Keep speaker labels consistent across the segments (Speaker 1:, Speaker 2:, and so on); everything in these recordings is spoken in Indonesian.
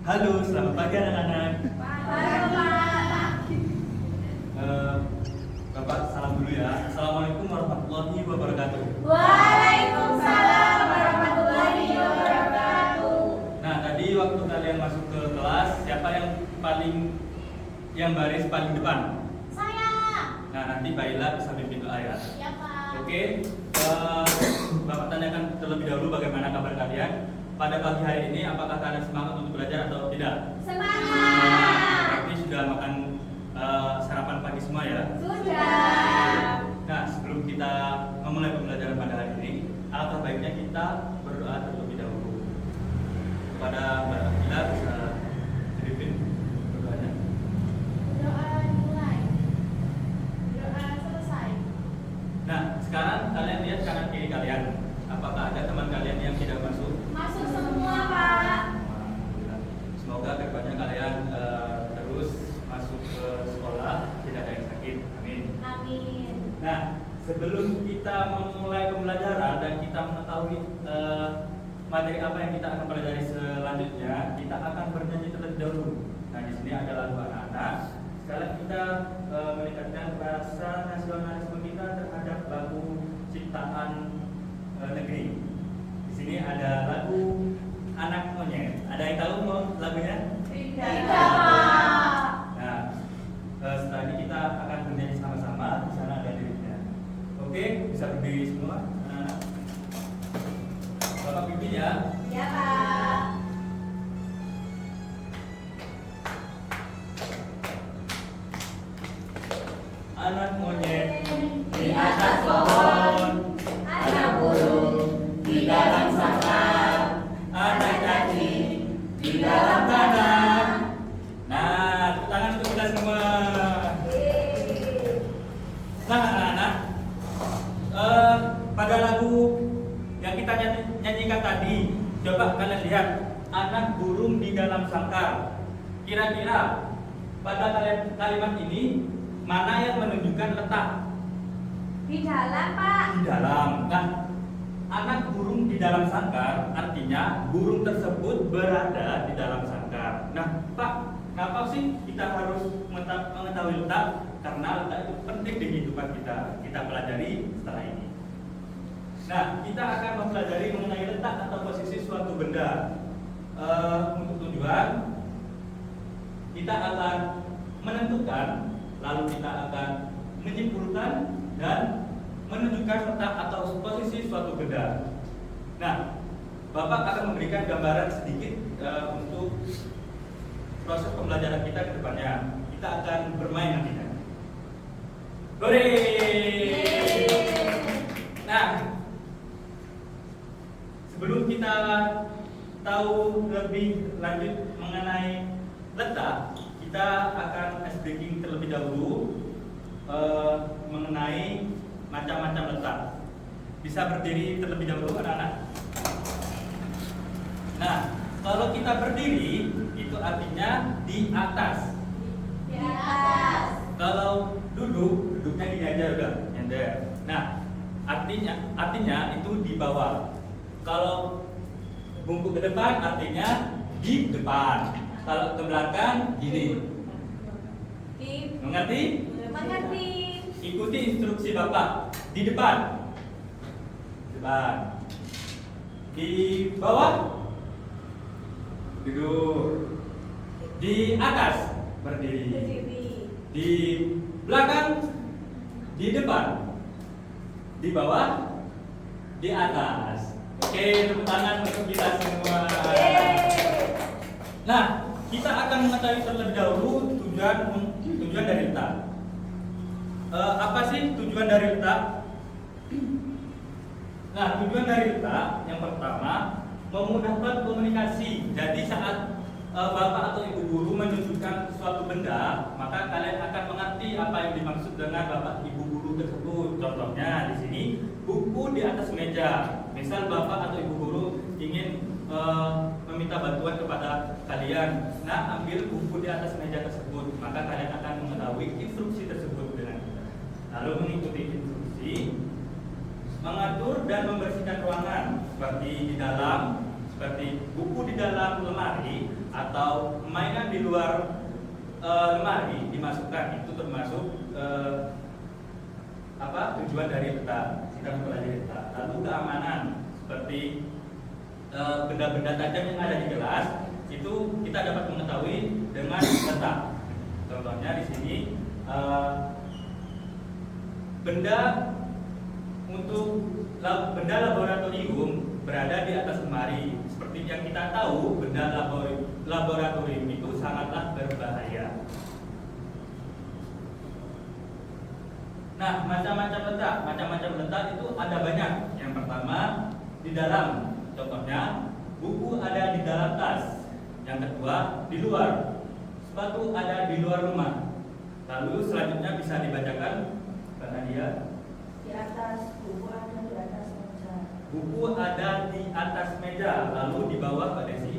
Speaker 1: Halo, selamat pagi anak-anak. Bapak salam dulu ya. Assalamualaikum warahmatullahi wabarakatuh.
Speaker 2: Waalaikumsalam warahmatullahi wabarakatuh.
Speaker 1: Nah, tadi waktu kalian masuk ke kelas, siapa yang baris paling depan?
Speaker 2: Saya.
Speaker 1: Nah, nanti Mbak Ila bisa pimpin doa ya.
Speaker 2: Ya, Pak.
Speaker 1: Oke, Bapak tanyakan terlebih dahulu bagaimana kabar kalian pada pagi hari ini. Apakah kalian semangat untuk belajar atau tidak?
Speaker 2: Semangat.
Speaker 1: Berarti sudah makan sarapan pagi semua ya?
Speaker 2: Sudah.
Speaker 1: Nah, sebelum kita memulai pembelajaran pada hari ini, alangkah baiknya kita berdoa terlebih dahulu. Kepada Mbak Ila bisa dipimpin berdoanya.
Speaker 2: Doa mulai. Doa selesai.
Speaker 1: Nah, sekarang kalian lihat kanan kiri kalian. Apakah ada teman kalian yang tidak masuk?
Speaker 2: Masuk semua, Pak.
Speaker 1: Semoga kedepannya kalian terus masuk ke sekolah, tidak ada yang sakit. Amin.
Speaker 2: Amin.
Speaker 1: Nah, sebelum kita memulai pembelajaran dan kita mengetahui materi apa yang kita akan pelajari selanjutnya, kita akan bernyanyi terlebih dahulu. Nah, di sini ada lagu anak-anak. Sekalian kita meningkatkan rasa nasionalisme kita terhadap lagu ciptaan negeri. Di sini ada lagu Anak Monyet. Ada yang tahu mau lagunya?
Speaker 2: Tidak, Pak.
Speaker 1: Nah, setelah ini kita akan bernyanyi sama-sama. Di sana ada liriknya. Oke, bisa berdiri semua, anak-anak. Bapak pimpin ya.
Speaker 2: Ya, Pak.
Speaker 1: Anak monyet di atas pohon,
Speaker 2: Anak burung di dalam sangkar,
Speaker 1: anak cacing di dalam kandang. Nah, tepuk tangan untuk kita semua. Nah, anak-anak, pada lagu yang kita nyanyikan tadi, coba kalian lihat anak burung di dalam sangkar. Kira-kira pada kalimat ini mana yang menunjukkan letak?
Speaker 2: Di dalam, Pak.
Speaker 1: Di dalam. Nah, anak burung di dalam sangkar artinya burung tersebut berada di dalam sangkar. Nah, Pak, kenapa sih kita harus mengetahui letak? Karena letak itu penting di kehidupan kita. Kita pelajari setelah ini. Nah, kita akan mempelajari mengenai letak atau posisi suatu benda. Untuk tujuan, kita akan menentukan, lalu kita akan menyimpulkan dan menunjukkan letak atau posisi suatu benda. Nah, Bapak akan memberikan gambaran sedikit untuk proses pembelajaran kita ke depannya. Kita akan bermain nantinya. Hore! Nah, sebelum kita tahu lebih lanjut mengenai letak, kita akan ice breaking terlebih dahulu mengenai macam-macam letak. Bisa berdiri terlebih dahulu anak-anak. Nah, kalau kita berdiri itu artinya di atas.
Speaker 2: Di atas.
Speaker 1: Kalau duduknya gini aja udah nyender. Nah, artinya itu di bawah. Kalau bungkuk ke depan artinya di depan. Kalau ke belakang gini. Mengerti?
Speaker 2: Mengerti.
Speaker 1: Ikuti instruksi Bapak. Di depan. Depan. Di bawah. Duduk. Di atas berdiri.
Speaker 2: Berdiri.
Speaker 1: Di belakang. Di depan. Di bawah. Di atas. Oke, tepuk tangan untuk kita semua. Nah, kita akan mengetahui terlebih dahulu tujuan dari letak. Apa sih tujuan dari letak? Nah, tujuan dari letak yang pertama memudahkan komunikasi. Jadi saat Bapak atau Ibu guru menunjukkan suatu benda, maka kalian akan mengerti apa yang dimaksud dengan Bapak Ibu guru tersebut. Contohnya di sini buku di atas meja. Misal Bapak atau Ibu guru ingin meminta bantuan kepada kalian, nah ambil buku di atas meja tersebut, maka kalian akan mengetahui instruksi tersebut dengan mudah. Lalu mengikuti instruksi, mengatur dan membersihkan ruangan seperti di dalam seperti buku di dalam lemari atau mainan di luar lemari dimasukkan, itu termasuk tujuan dari letak, kita mempelajari letak. Lalu keamanan seperti benda-benda tajam yang ada di kelas itu kita dapat mengetahui dengan letak. Contohnya di sini benda laboratorium berada di atas lemari. Seperti yang kita tahu, benda laboratorium itu sangatlah berbahaya. Nah, macam-macam letak itu ada banyak. Yang pertama, di dalam. Contohnya, buku ada di dalam tas. Yang kedua, di luar. Sepatu ada di luar rumah. Lalu selanjutnya bisa dibacakan karena dia
Speaker 2: Di atas, buku ada di atas meja.
Speaker 1: buku ada di atas meja. Lalu di bawah, Mbak Desi,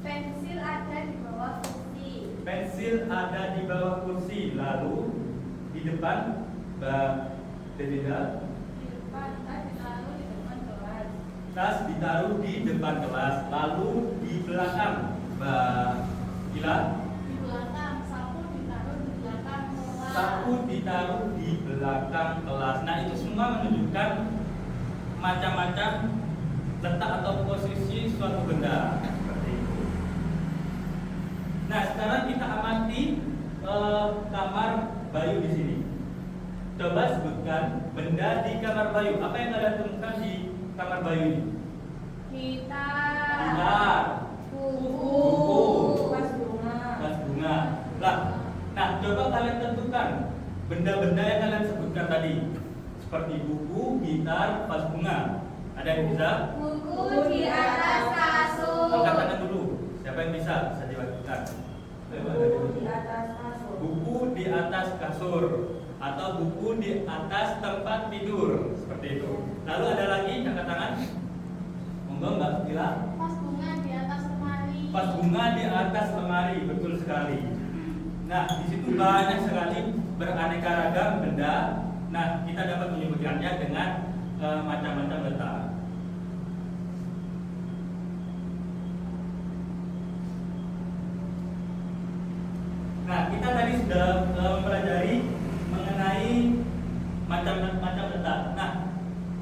Speaker 2: Pensil ada di bawah kursi.
Speaker 1: pensil ada di bawah kursi. Lalu di depan, Mbak Devida,
Speaker 2: Di depan, lalu di depan kelas.
Speaker 1: tas ditaruh di depan kelas. Lalu di belakang, Mbak Gila,
Speaker 2: Di belakang, sapu ditaruh di belakang kelas.
Speaker 1: sapu ditaruh di belakang kelas. Nah, itu semua menunjukkan macam-macam letak atau posisi suatu benda. Seperti itu. Nah, sekarang kita amati kamar Bayu di sini. Coba sebutkan benda di kamar Bayu. Apa yang kalian temukan di kamar Bayu ini? Gitar,
Speaker 2: Buku. Vas bunga.
Speaker 1: vas bunga. Nah, coba kalian tentukan benda-benda yang kalian sebutkan tadi, seperti buku, gitar, vas bunga. Ada yang bisa?
Speaker 2: Buku di atas kasur.
Speaker 1: Angkat tangan dulu. Siapa yang bisa? Bisa dilakukan.
Speaker 2: Buku di atas kasur.
Speaker 1: Buku di atas kasur atau buku di atas tempat tidur, seperti itu. Lalu ada lagi angkat tangan. Monggo Mbak Bila.
Speaker 2: Vas bunga di atas lemari.
Speaker 1: Vas bunga di atas lemari, betul sekali. Nah, di situ banyak sekali beraneka ragam benda. Nah, kita dapat menyebutkannya dengan macam-macam letak. Nah, kita tadi sudah mempelajari mengenai macam-macam letak. Nah,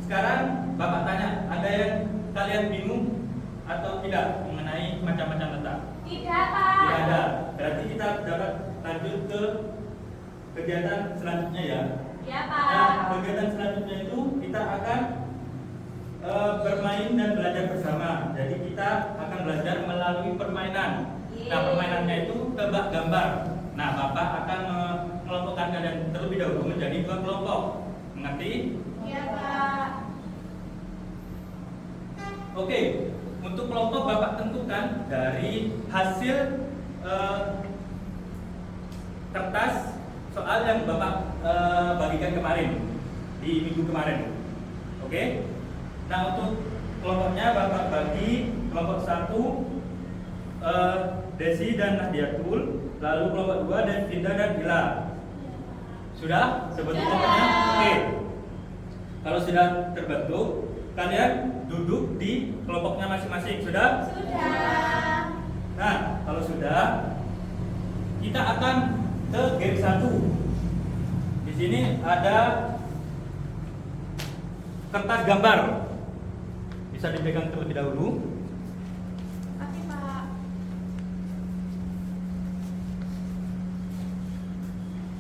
Speaker 1: sekarang Bapak tanya, ada yang kalian bingung atau tidak mengenai macam-macam letak?
Speaker 2: Tidak, Pak.
Speaker 1: Tidak ada. Berarti kita dapat lanjut ke kegiatan selanjutnya ya.
Speaker 2: Ya,
Speaker 1: Nah,
Speaker 2: Pak.
Speaker 1: kegiatan selanjutnya itu kita akan bermain dan belajar bersama. Jadi kita akan belajar melalui permainan. Nah, permainannya itu tebak gambar. Nah, Bapak akan mengelompokkan kalian terlebih dahulu menjadi 2 kelompok. Mengerti?
Speaker 2: Ya, Pak.
Speaker 1: Oke. Untuk kelompok Bapak tentukan dari hasil kertas soal yang Bapak bagikan kemarin di minggu kemarin. Oke. Nah, untuk kelompoknya Bapak bagi kelompok 1 Desi dan Nahdiatul, lalu kelompok 2 Devinda dan Gila. Sudah? Sebentuk
Speaker 2: Sudah.
Speaker 1: kelompoknya? Oke. Kalau sudah terbentuk, kalian duduk di kelompoknya masing-masing. Sudah?
Speaker 2: Sudah.
Speaker 1: Nah, kalau sudah, kita akan ke game 1. Di sini ada kertas gambar. Bisa dipegang terlebih dahulu.
Speaker 2: Tapi, Pak.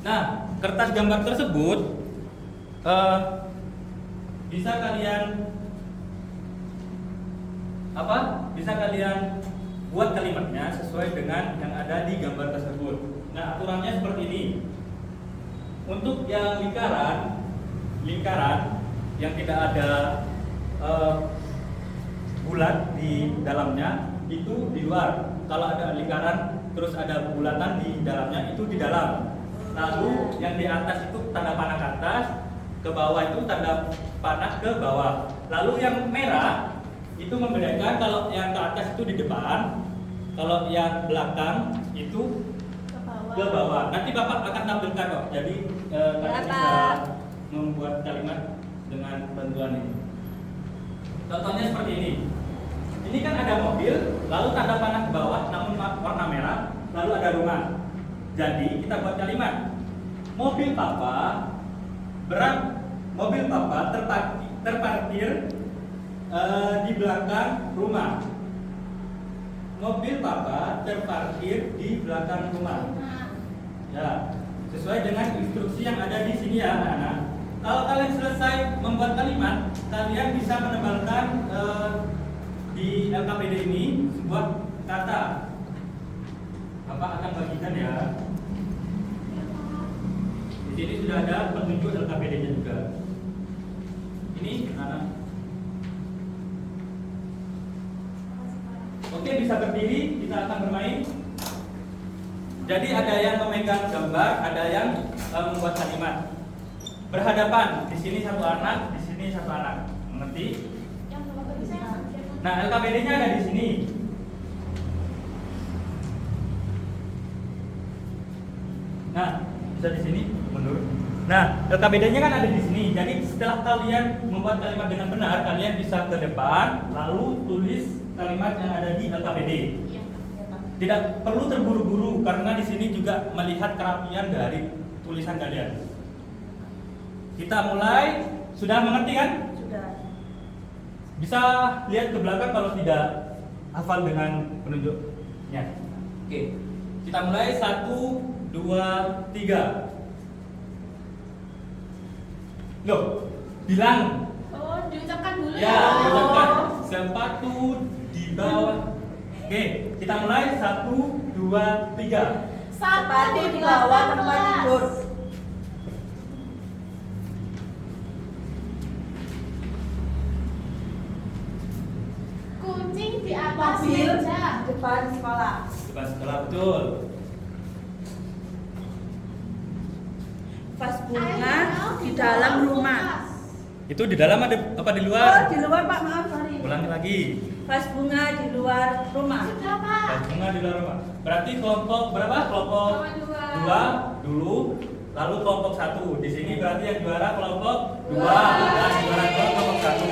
Speaker 1: Nah, kertas gambar tersebut bisa kalian Bisa kalian buat kalimatnya sesuai dengan yang ada di gambar tersebut. Nah, aturannya seperti ini. Untuk yang lingkaran yang tidak ada bulat di dalamnya itu di luar. Kalau ada lingkaran terus ada bulatan di dalamnya itu di dalam. Lalu yang di atas itu tanda panah ke atas, ke bawah itu tanda panah ke bawah. Lalu yang merah itu membedakan kalau yang ke atas itu di depan, kalau yang belakang itu ke bawah. Nanti Bapak akan tampilkan kok. Jadi kalian bisa membuat kalimat dengan bantuan ini. Contohnya seperti ini. Ini kan ada mobil, lalu tanda panah ke bawah, namun warna merah, lalu ada rumah. Jadi kita buat kalimat. Mobil papa terparkir di belakang rumah. Mobil papa terparkir di belakang rumah. Ya, sesuai dengan instruksi yang ada di sini ya, anak-anak. Kalau kalian selesai membuat kalimat, kalian bisa menebalkan di LKPD ini sebuah kata. Bapak akan bagikan ya. Di sini sudah ada petunjuk LKPD-nya juga. Ini anak. Oke, bisa berdiri, kita akan bermain. Jadi ada yang memegang gambar, ada yang membuat kalimat. Berhadapan, di sini satu anak, di sini satu anak. Mengerti? Nah, LKPD-nya ada di sini. Nah, bisa di sini mundur. Nah, LKPD-nya kan ada di sini. Jadi setelah kalian membuat kalimat dengan benar, kalian bisa ke depan, lalu tulis kalimat yang ada di LKPD. Tidak perlu terburu-buru karena di sini juga melihat kerapian dari tulisan kalian. Kita mulai. Sudah mengerti kan?
Speaker 3: Sudah.
Speaker 1: Bisa lihat ke belakang kalau tidak hafal dengan penunjuknya. Oke. Kita mulai 1, 2, 3. Loh, bilang.
Speaker 2: Oh, diucapkan dulu
Speaker 1: Ya, diucapkan. Sepatu di bawah. Oke, kita mulai 1, 2, 3.
Speaker 3: Sepatu di bawah tempat tidur.
Speaker 2: Kucing di atas
Speaker 3: Mobil
Speaker 2: meja.
Speaker 3: depan sekolah.
Speaker 1: Depan sekolah, betul.
Speaker 3: Vas bunga di dalam rumah.
Speaker 1: Itu di dalam ada apa di
Speaker 3: Oh,
Speaker 1: luar?
Speaker 3: di luar Pak, maaf, sorry.
Speaker 1: Ulangi lagi.
Speaker 3: Vas bunga di luar rumah.
Speaker 2: Sudah, Pak.
Speaker 1: Pas bunga di luar rumah. Berarti kelompok berapa? Kelompok
Speaker 2: Dua.
Speaker 1: 2 dulu, lalu kelompok 1. Di sini berarti yang juara kelompok 2
Speaker 2: Dua.
Speaker 1: dan juara kelompok 1.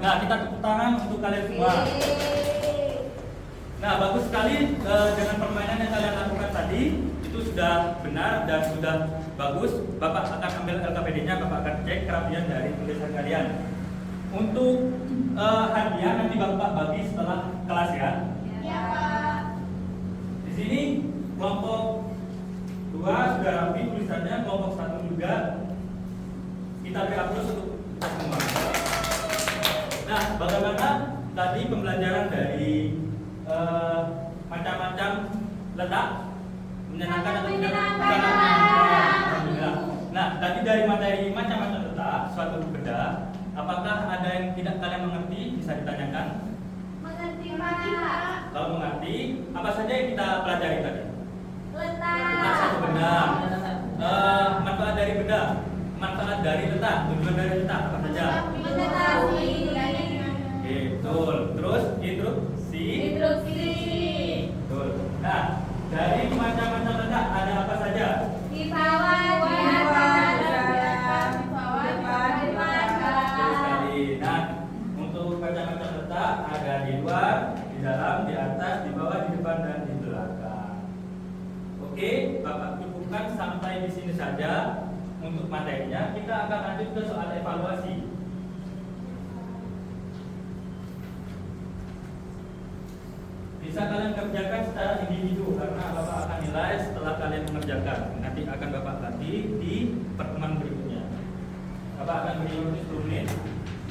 Speaker 1: Nah, kita tepuk tangan untuk kalian semua. Nah, bagus sekali dengan permainan yang kalian lakukan tadi. Itu sudah benar dan sudah bagus. Bapak akan ambil LKPD-nya, Bapak akan cek kerapian dari tulisan kalian. Untuk hadiah nanti Bapak bagi setelah kelas ya.
Speaker 2: Ya, Pak.
Speaker 1: Di sini kelompok 2 sudah rapi tulisannya, kelompok 1 juga. Kita beri aplaus untuk kita semua. Nah, bagaimana tadi pembelajaran dari macam-macam letak? Menyenangkan atau tidak? Alhamdulillah. Nah, tadi dari materi macam-macam letak, suatu benda, apakah ada yang tidak kalian mengerti? Bisa ditanyakan.
Speaker 2: Mengerti, Pak.
Speaker 1: Kalau mengerti, apa saja yang kita pelajari tadi? Letak satu
Speaker 2: Letak.
Speaker 1: benda. Manfaat dari benda. Manfaat dari letak. Tujuan dari letak apa saja?
Speaker 2: Mengetahui gunanya gimana.
Speaker 1: Oke, betul. Terus instruksi.
Speaker 2: Instruksi.
Speaker 1: Betul. Nah, dari macam-macam letak ada apa saja?
Speaker 2: Di bawah, di atas, di atas, di bawah, di bawah, di
Speaker 1: Betul
Speaker 2: belakang.
Speaker 1: sekali. Nah, untuk macam-macam letak ada di luar, di dalam, di atas, di bawah, di depan dan di belakang. Oke, Bapak cukupkan sampai di sini saja untuk materinya. Kita akan lanjut ke soal evaluasi. Bisa kalian kerjakan secara individu karena Bapak akan nilai setelah kalian mengerjakan. Nanti akan Bapak bagi di pertemuan berikutnya. Bapak akan beri waktu 10 menit.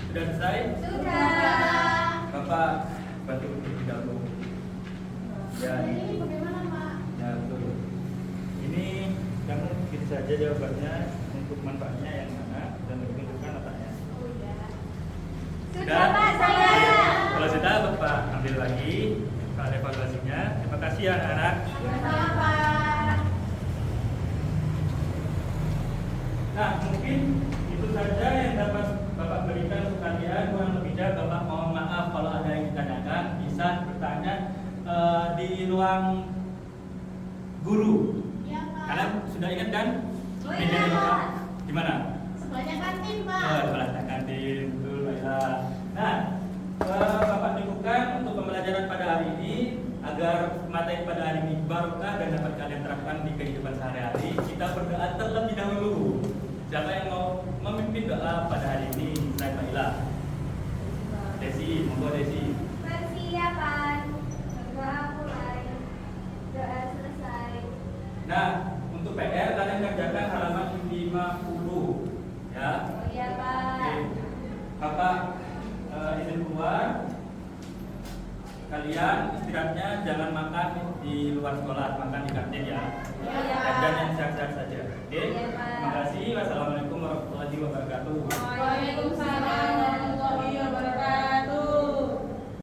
Speaker 1: Sudah selesai?
Speaker 2: Sudah.
Speaker 1: Bapak bantu terlebih dahulu. Ya,
Speaker 2: Ini bagaimana, Pak?
Speaker 1: ya betul. Ini kamu bikin saja jawabannya untuk manfaatnya yang mana dan tentukan letaknya.
Speaker 2: Oh ya.
Speaker 1: Sudah?
Speaker 2: Pak, saya.
Speaker 1: Kalau sudah, Bapak ambil lagi soal evaluasinya. Terima kasih ya anak-anak.
Speaker 2: Sama, Pak.
Speaker 1: Nah, mungkin itu saja yang dapat Bapak berikan untuk kalian. Kurang lebihnya Bapak mohon maaf kalau ada yang ditanyakan. Bisa bertanya di ruang guru.
Speaker 2: Iya, Pak.
Speaker 1: Kalian sudah ingat kan?
Speaker 2: Oh, iya,
Speaker 1: Meja Bapak?
Speaker 2: Pak.
Speaker 1: Di mana?
Speaker 2: Sebelahnya kantin, Pak.
Speaker 1: Oh, di belakang kantin. Betul, baiklah. Nah, Bapak cukupkan untuk agar materi pada hari ini barokah dan dapat kalian terapkan di kehidupan sehari-hari, kita berdoa terlebih dahulu. Siapa yang mau memimpin doa pada hari ini? Saya Pak Ila. Desi, monggo Desi.
Speaker 2: Persiapan. Doa mulai. Doa selesai.
Speaker 1: Nah, untuk PR kalian kerjakan halaman 50 ya.
Speaker 2: Oh iya, Pak.
Speaker 1: Oke. Bapak izin keluar. Kalian istirahatnya jangan makan di luar sekolah, makan di kantin ya.
Speaker 2: Iya,
Speaker 1: Dan yang
Speaker 2: Pak.
Speaker 1: sehat-sehat saja. Oke.
Speaker 2: Iya, Pak.
Speaker 1: Terima kasih. Wassalamualaikum warahmatullahi wabarakatuh.
Speaker 2: Waalaikumsalam.